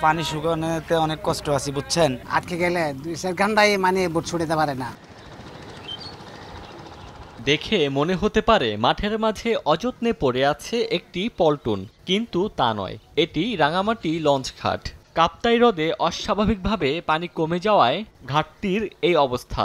পানি শুকানোতে অনেক কষ্ট আছে বুঝছেন। আটকে গেলে 2-4 ঘন্টায় মানে বোট ছুটাতে পারে না। দেখে মনে হতে পারে মাঠের মাঝে অযত্নে পড়ে আছে একটি পল্টন, কিন্তু তা নয়। এটি রাঙামাটি লঞ্চ ঘাট। কাপ্তাই হ্রদে অস্বাভাবিকভাবে পানি কমে যাওয়ায় ঘাটটির এই অবস্থা।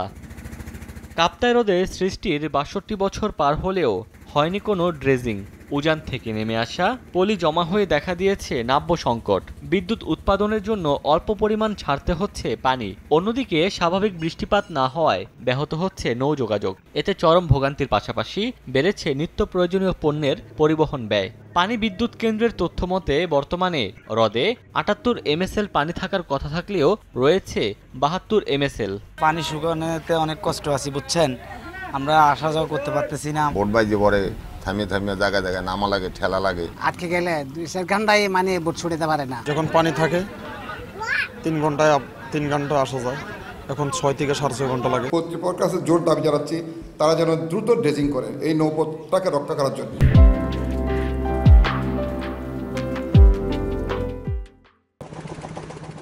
কাপ্তাই হ্রদের সৃষ্টির ৬২ বছর পার হলেও হয়নি কোনো ড্রেজিং। উজান থেকে নেমে আসা পলি জমা হয়ে দেখা দিয়েছে নাব্য সংকট। বিদ্যুৎ উৎপাদনের জন্য অল্প পরিমাণ ছাড়তে হচ্ছে পানি। অন্যদিকে স্বাভাবিক বৃষ্টিপাত না হওয়ায় ব্যাহত হচ্ছে নৌ যোগাযোগ। এতে চরম ভোগান্তির পাশাপাশি বেড়েছে নিত্য প্রয়োজনীয় পণ্যের পরিবহন ব্যয়। পানি বিদ্যুৎ কেন্দ্রের তথ্যমতে বর্তমানে হ্রদে ৭৮ MSL পানি থাকার কথা থাকলেও রয়েছে ৭২ MSL। পানি শুকানোতে অনেক কষ্ট আছে বুঝছেন। আমরা আসা যাওয়া করতে পারতেছি না। বোট বাইজে পরে থামিয়ে থামিয়ে জায়গায় জায়গায় নামা লাগে, ঠেলা লাগে। আটকে গেলে 2-4 ঘন্টায় মানে বোট ছুটাতে পারে না। যখন পানি থাকে 3 ঘন্টা আসা যায়, এখন 6 থেকে 6.5 ঘন্টা লাগে। কর্তৃপক্ষের কাছে জোর দাবি জানাচ্ছি, তারা যেন দ্রুত ড্রেজিং করে এই নৌপথটাকে রক্ষা করার জন্য।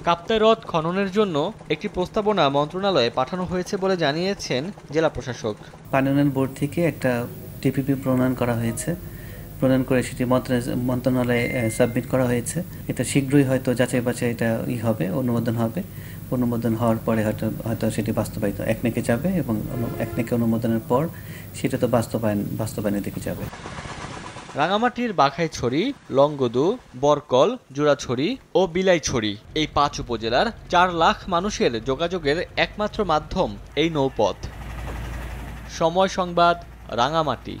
কাপ্তাই হ্রদ খননের জন্য একটি প্রস্তাবনা মন্ত্রণালয়ে পাঠানো হয়েছে বলে জানিয়েছেন জেলা প্রশাসক। পানি উন্নয়ন বোর্ড থেকে একটা টিপিপি প্রণয়ন করা হয়েছে। প্রণয়ন করে সেটি মন্ত্রণালয়ে সাবমিট করা হয়েছে। এটা শীঘ্রই হয়তো যাচাই বাছাই এটা হবে, অনুমোদন হবে। অনুমোদন হওয়ার পরে হয়তো সেটি বাস্তবায়িত একনেকে যাবে এবং একনেকে অনুমোদনের পর সেটা তো বাস্তবায়নের দিকে যাবে। রাঙামাটির বাঘাইছড়ি, লংগদু, বরকল, জোড়াছড়ি ও বিলাইছড়ি এই ৫ উপজেলার ৪ লাখ মানুষের যোগাযোগের একমাত্র মাধ্যম এই নৌপথ। সময় সংবাদ, রাঙামাটি।